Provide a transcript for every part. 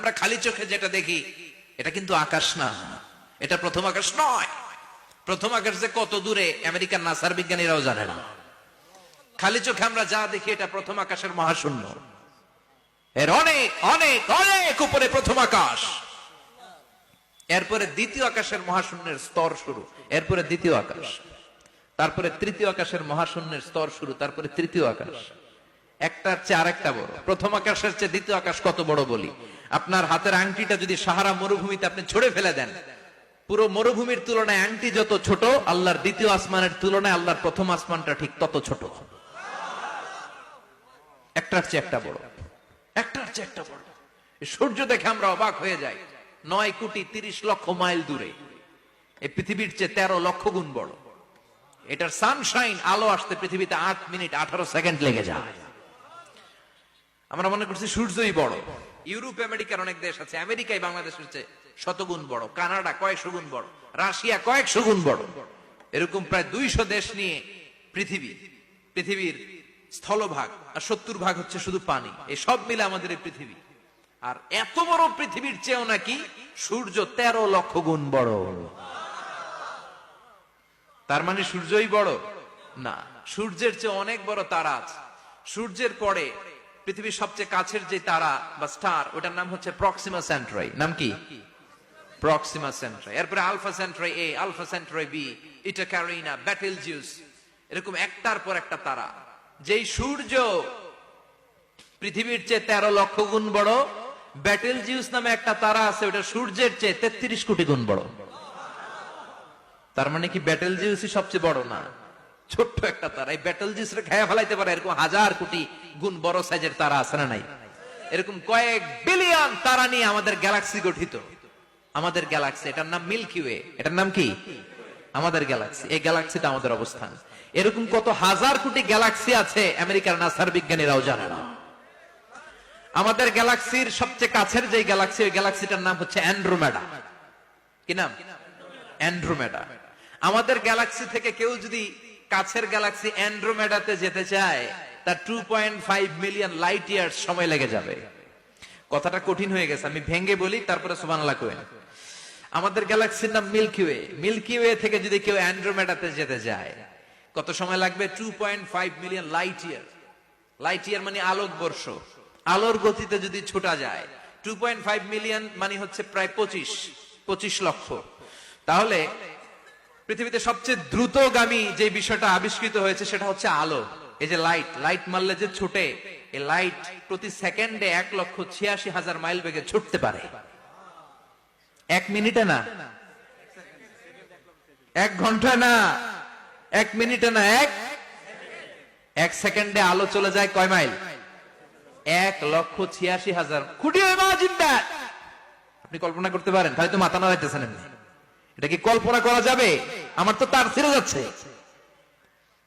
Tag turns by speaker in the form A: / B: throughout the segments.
A: আমরা খালি চোখে যেটা দেখি এটা কিন্তু আকাশ না, এটা প্রথম আকাশ নয়। প্রথম আকাশ যে কত দূরে আমেরিকার নাসার বিজ্ঞানীরাও জানে না। খালি চোখে আমরা যা দেখি এটা প্রথম আকাশের মহাশূন্য, এর অনেক অনেক অনেক উপরে প্রথম আকাশ। এরপরে দ্বিতীয় আকাশের মহাশূন্যের স্তর শুরু, এরপরে দ্বিতীয় আকাশ, তারপরে তৃতীয় আকাশের মহাশূন্যের স্তর শুরু, তারপরে তৃতীয় আকাশ। একটার চেয়ে আরেকটা বড়। প্রথম আকাশের চেয়ে দ্বিতীয় আকাশ কত বড় বলি, আপনার হাতের আংটিটা যদি সাহারা মরুভূমিতে আপনি ছড়ে ফেলে দেন, পুরো মরুভূমির তুলনায় আংটি যত ছোট, আল্লাহর দ্বিতীয় আসমানের তুলনায় আল্লাহর প্রথম আসমানটা ঠিক তত ছোট। একটার চেয়ে একটা বড়, একটার চেয়ে একটা বড়। সূর্য দেখে আমরা অবাক হয়ে যাই, 9,30,00,000 মাইল দূরে। এই পৃথিবীর চেয়ে 13 লক্ষ গুণ বড়। এটার সানশাইন, আলো আসতে পৃথিবীতে 8 মিনিট 18 সেকেন্ড লেগে যায়। আমরা মনে করছি সূর্যই বড়। ইউরোপ আমেরিকার অনেক দেশ আছে, আমেরিকায় বাংলাদেশের চেয়ে শতগুণ বড়, কানাডা কয়েকশো গুণ বড়, রাশিয়া কয়েকশো গুণ বড়। এরকম প্রায় 200 দেশ নিয়ে পৃথিবীর স্থলভাগ, আর 70% হচ্ছে শুধু পানি। এই সব মিলে আমাদের এই পৃথিবী। আর এত বড় পৃথিবীর চেয়েও নাকি সূর্য 13 লক্ষ গুণ বড়। তার মানে সূর্যই বড় না, সূর্যের চেয়ে অনেক বড় তারা আছে। সূর্যের পরে পৃথিবীর সবচেয়ে কাছের যে তারা বা স্টার, ওটার নাম হচ্ছে প্রক্সিমা সেন্ট্রাই। নাম কি? প্রক্সিমা সেন্ট্রাই। এরপরে আলফা সেন্ট্রাই এ, আলফা সেন্ট্রাই বি, ইটা ক্যারিনা, বেটেলজিউস, এরকম একটার পর একটা তারা। যেই সূর্য পৃথিবীর চেয়ে 13 লক্ষ গুণ বড়, বেটেলজিউস নামে একটা তারা আছে, ওটা সূর্যের চেয়ে 33 কোটি গুণ বড়। তার মানে কি বেটেলজিউসই সবচেয়ে বড় না, ছোট্ট একটা তারা। এই বেটেলজিউসরে খেয়ে ফেলাইতে পারে এরকম 1000 কোটি গুণ বড় সাইজের তারা আছে না নাই? এরকম কয়েক বিলিয়ন তারা নিয়ে আমাদের গ্যালাক্সি গঠিত। আমাদের গ্যালাক্সি, এটার নাম মিল্কি ওয়ে। এটার নাম কি? আমাদের গ্যালাক্সি। এই গ্যালাক্সিতে আমাদের অবস্থান। এরকম কত হাজার কোটি গ্যালাক্সি আছে আমেরিকার নাসার বিজ্ঞানীরাও জানে না। আমাদের গ্যালাক্সির সবচেয়ে কাছের যে গ্যালাক্সি, ওই গ্যালাক্সিটার নাম হচ্ছে অ্যান্ড্রোমেডা। কি নাম? অ্যান্ড্রোমেডা। আমাদের গ্যালাক্সি থেকে কেউ যদি কাছের গ্যালাক্সি অ্যান্ড্রোমেডাতে যেতে চায়, তার 2.5 মিলিয়ন লাইট ইয়ার্স সময় লেগে যাবে। কথাটা কঠিন হয়ে গেছে, আমি ভেঙ্গে বলি, তারপরে সুবহানাল্লাহ কই। আমাদের গ্যালাক্সির নাম মিল্কি ওয়ে। মিল্কি ওয়ে থেকে যদি কেউ অ্যান্ড্রোমেডাতে যেতে যায়, কত সময় লাগবে? 2.5 million light year. Light year মানে আলোক বর্ষ। আলোর গতিতে যদি ছোটা যায়, 2.5 মিলিয়ন মানে হচ্ছে প্রায় 25 লক্ষ। তাহলে পৃথিবীতে সবচেয়ে দ্রুতগামী যে বিষয়টা আবিষ্কৃত হয়েছে সেটা হচ্ছে আলো। এই যে লাইট মারলে যে ছুটে, এই লাইট প্রতি সেকেন্ডে 1,86,000 মাইল বেগে ছুটতে পারে। 1 মিনিটে না, 1 ঘন্টা না, 1 মিনিটে না, 1 সেকেন্ডে আলো চলে যায় কয় mile? 1,86,000। Could you imagine that? আপনি কল্পনা করতে পারেন? তাই তো মাথা নাড়াইতেছেন এমনি। এটা কি কল্পনা করা যাবে? আমার তো তার ছিঁড়ে যাচ্ছে।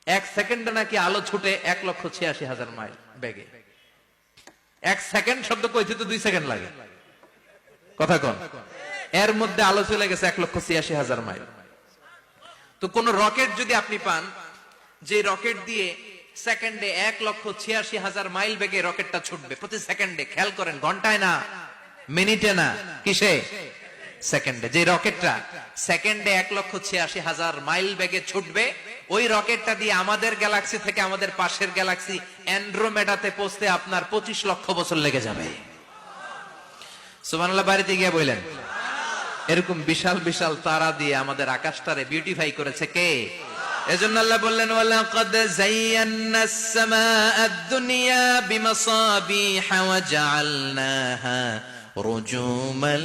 A: 1 সেকেন্ডে নাকি আলো ছুটে 1,86,000 মাইল বেগে। 1 সেকেন্ড শব্দ কইতে তো 2 সেকেন্ড লাগে। কথা কোন? এর মধ্যে আলো চলে গেছে 1,86,000 মাইল। তো কোন রকেট যদি আপনি পান, যে রকেট দিয়ে সেকেন্ডে 1,86,000 মাইল বেগে রকেটটা ছুটবে প্রতি সেকেন্ডে, খেয়াল করেন, ঘন্টায় না, মিনিটে না, কিসে? সেকেন্ডে। যে রকেটটা সেকেন্ডে 1,86,000 মাইল বেগে ছুটবে, ওই রকেটটা দিয়ে আমাদের গ্যালাক্সি থেকে আমাদের পাশের গ্যালাক্সি অ্যান্ড্রোমেডাতে পৌঁছতে আপনার 25 লক্ষ বছর লেগে যাবে। সুবহানাল্লাহ বাড়িতে গিয়ে বললেন। এরকম বিশাল বিশাল তারা দিয়ে আমাদের আকাশটারে বিউটিফাই করেছে কে? এজন্য আল্লাহ বললেন, ওয়ালাকাদ যায়্যানাস সামাআদ দুনিয়া বিমাসাবিহা ওয়া জাআলনাহা রুজুমান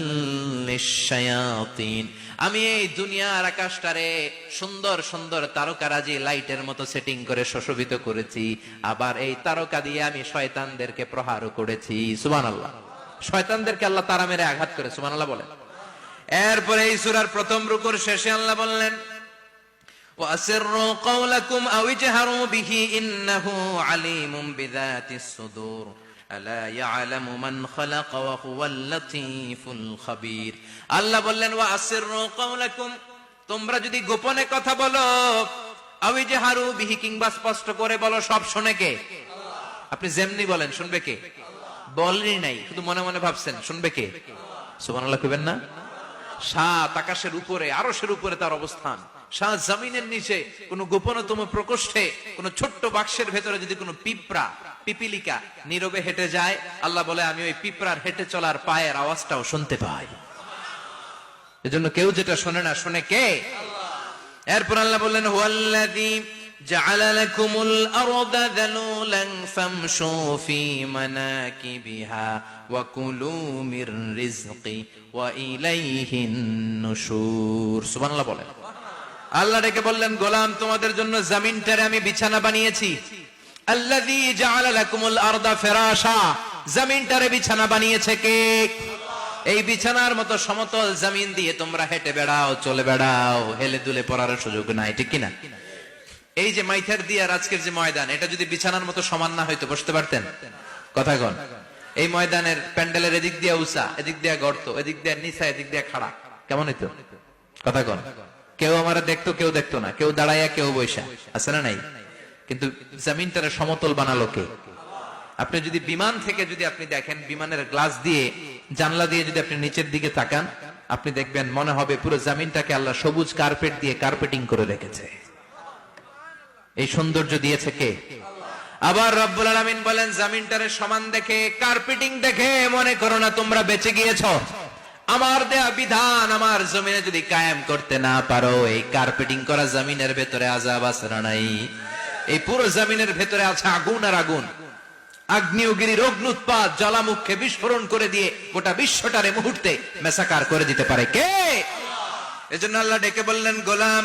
A: লিশ-শায়াতিন। আমি এই দুনিয়ার আকাশটারে সুন্দর সুন্দর তারকারাজি লাইটের মতো সেটিং করে সুশোভিত করেছি। আবার এই তারকা দিয়ে আমি শয়তানদেরকে প্রহারও করেছি। সুবহানাল্লাহ। শয়তানদেরকে আল্লাহ তারা মেরে আঘাত করে। সুবহানাল্লাহ বলেন। এরপরে এই সূরার প্রথম রুকুর শেষে আল্লাহ বললেন, وَأَسِرُّوا قَوْلَكُمْ أَوِ اجْهَرُوا بِهِ إِنَّهُ عَلِيمٌ بِذَاتِ الصُّدُورِ أَلَا يَعْلَمُ مَنْ خَلَقَ وَهُوَ اللَّطِيفُ الْخَبِيرُ। আল্লাহ বললেন, وَأَسِرُّوا قَوْلَكُمْ, তোমরা যদি গোপনে কথা বলো, أَوِ اجْهَرُوا بِهِ, কিংবা স্পষ্ট করে বলো, সব শুনে কে? আপনি যেমনি বলেন শুনবে কে? বলেনই নাই, শুধু মনে মনে ভাবছেন। শুনবে কে? সুবহানাল্লাহ কইবেন না? সাত আকাশের উপরে, আরশের উপরে তার অবস্থান, সাত জমিনের নিচে কোন গোপনতম প্রকোষ্ঠে, কোন ছোট্ট বাক্সের ভেতরে যদি কোনো পিঁপড়া, পিপিলিকা নীরবে হেঁটে যায়, আল্লাহ বলে আমি ওই পিঁপড়ার হেঁটে চলার পায়ের আওয়াজটাও শুনতে পাই। এজন্য কেউ যেটা শোনে না, শোনে কে? এরপর আল্লাহ বললেন হুয়াল্লাযী জাআলা লাকুমুল আরদা যালুলান ফামশু ফি মানাকিবিহা ওয়া কুলু মির রিজকি ওয়া ইলাইহিন নুশুর। সুবহানাল্লাহ বলেন। আল্লাহ ডেকে বললেন গোলাম, তোমাদের জন্য জমিনটারে আমি বিছানা বানিয়েছি। আল্লাযী জাআলা লাকুমুল আরদা ফিরাশা, জমিনটারে বিছানা বানিয়েছে কে? এই বিছানার মতো সমতল জমিন দিয়ে তোমরা হেঁটে বেড়াও, চলে বেড়াও, হেলে দুলে পড়ার সুযোগ নাই, ঠিক কিনা? এই যে মাইথার দিয়ার আজকের যে ময়দান, এটা যদি বিছানার মতো সমান না হইতো বসতে পারতেন? কথা কন। এই ময়দানের প্যান্ডেলের এদিক দিয়ে উঁচা, এদিক দিয়ে গর্ত, এদিক দিয়ে নিচা, এদিক দিয়ে খাড়া, কেমন হইতো? কথা কন। কেউ আমার দেখতো, কেউ দেখতো না, কেউ দাঁড়াইয়া, কেউ বৈশা, আছে না নাই? কিন্তু জমিনটারে সমতল বানালো কে? আপনি যদি বিমান থেকে যদি আপনি দেখেন, বিমানের গ্লাস দিয়ে, জানলা দিয়ে যদি আপনি নিচের দিকে তাকান, আপনি দেখবেন মনে হবে পুরো জমিনটাকে আল্লাহ সবুজ কার্পেট দিয়ে কার্পেটিং করে রেখেছে। এই সৌন্দর্য দিয়েছে কে? আবার রব্বুল আলামিন বলেন জমিনটারে সমান দেখে, কার্পেটিং দেখে মনে করো না তোমরা বেঁচে গিয়েছো। আমার দেয়া বিধান আমার জমিনে যদি কায়েম করতে না পারো, এই কার্পেটিং করা জমিনের ভেতরে আযাব আছে না নাই? এই পুরো জমিনের ভেতরে আছে আগুন আর আগুন। আগ্নেয়গিরির অগ্নুৎপাত জ্বালামুখে বিস্ফোরণ করে দিয়ে গোটা বিশ্বটারে মুহূর্তে মেসাকার করে দিতে পারে কে? এজন্য আল্লাহ ডেকে বললেন গোলাম,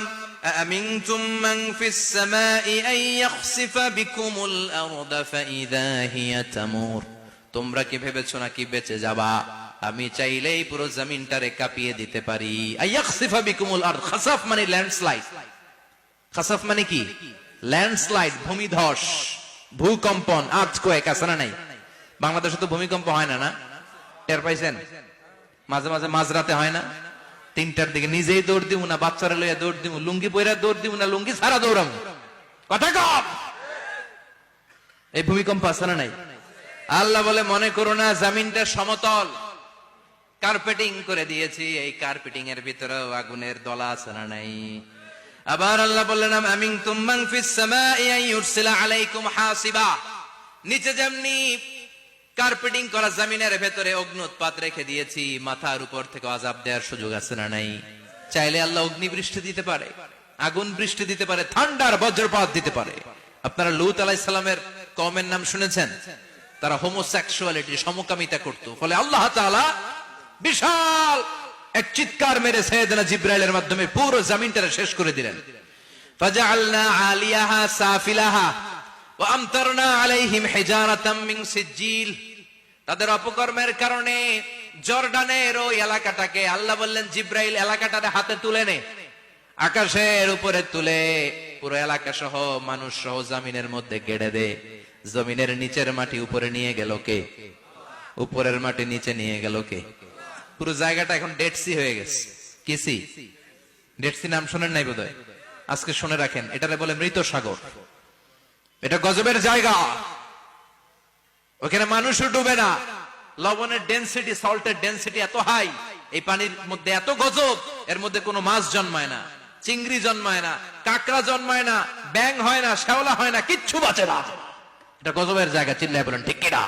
A: আমিনতুম মান ফিস সামাই আন ইয়াখসিফা বিকুমুল আরদা ফাইযা হিয়া তামুর। তোমরা কি ভেবেছো নাকি বেঁচে যাবা? আমি চাইলেই পুরো জমিনটারে কাঁপিয়ে দিতে পারি। আন ইয়াখসিফা বিকুমুল আরদ, খাসাফ মানে ল্যান্ডস্লাইড। খাসাফ মানে কি? ল্যান্ডস্লাইড, ভূমিধস, ভূকম্পন, আর্থকোয়েক, আছে না নাই? বাংলাদেশে তো ভূমিকম্প হয় না, না? টের পাইছেন? মাঝে মাঝে মাঝরাতে হয় না? 3টার দিকে নিজেই দৌড় দিব না, বাচ্চারা লইয়া দৌড় দিব, লুঙ্গি পইরা দৌড় দিব না, লুঙ্গি ছাড়া দৌড়াম। কথা কম। এই ভূমিকম্প আছে না নাই? আল্লাহ বলে মনে করো না, জমিনটা সমতল, কার্পেটিং করে দিয়েছি। এই কার্পেটিং এর ভিতরেও আগুনের দলা আছে না নাই? আবার আল্লাহ বললেন আমিনতুম মান ফিস সামাই আন ইউরসিলা আলাইকুম হাসিবা। নিচে যেমনি কার্পেটিং করা জমিনের ভেতরে অগ্নুৎপাত রেখে দিয়েছি, মাথার উপর থেকে আযাব দেওয়ার সুযোগ আছে না নাই? চাইলে আল্লাহ অগ্নি বৃষ্টি দিতে পারে, আগুন বৃষ্টি দিতে পারে, ঠান্ডার বজ্রপাত দিতে পারে। আপনারা লূত আলাইহিস সালামের কওমের নাম শুনেছেন? তারা হোমোসেক্সুয়ালিটি, সমকামিতা করত। ফলে আল্লাহ তাআলা বিশাল এক চিৎকার মেরে সাইয়েদনা জিবরাইলের মাধ্যমে পুরো জমিনটারে শেষ করে দিলেন। ফাজআলনা আলিয়াহা সাফিলাহা ওয়া আমতারনা আলাইহিম হিজারাতাম মিন সিজিল। তাদের অপকর্মের কারণে জর্ডানের ওই এলাকাটাকে আল্লাহ বললেন জিবরাইল এলাকাটারে হাতে তুলে নে, আকাশের উপরে তুলে পুরো এলাকা সহ মানুষ সহ জমিনের মধ্যে গেড়ে দে। জমিনের নিচের মাটি উপরে নিয়ে গেল কে? উপরের মাটি নিচে নিয়ে গেল কে? পুরো জায়গাটা এখন ডেড সি হয়ে গেছে। কি সি? ডেড সি নাম শোনেন নাই বোধহয়? আজকে শুনে রাখেন, এটারে বলে মৃত সাগর। এটা গজবের জায়গা, ওখানে মানুষও ডুবে না। লবণের ডেনসিটি, সল্টের ডেনসিটি এত হাই, এই পানির মধ্যে এত গজব, এর মধ্যে কোনো মাছ জন্মায় না, চিংড়ি জন্মায় না, কাঁকড়া জন্মায় না, ব্যাং হয় না, শ্যাওলা হয় না, কিচ্ছু বাঁচে না। এটা গজবের জায়গা। চিল্লায় বলেন ঠিক কিনা?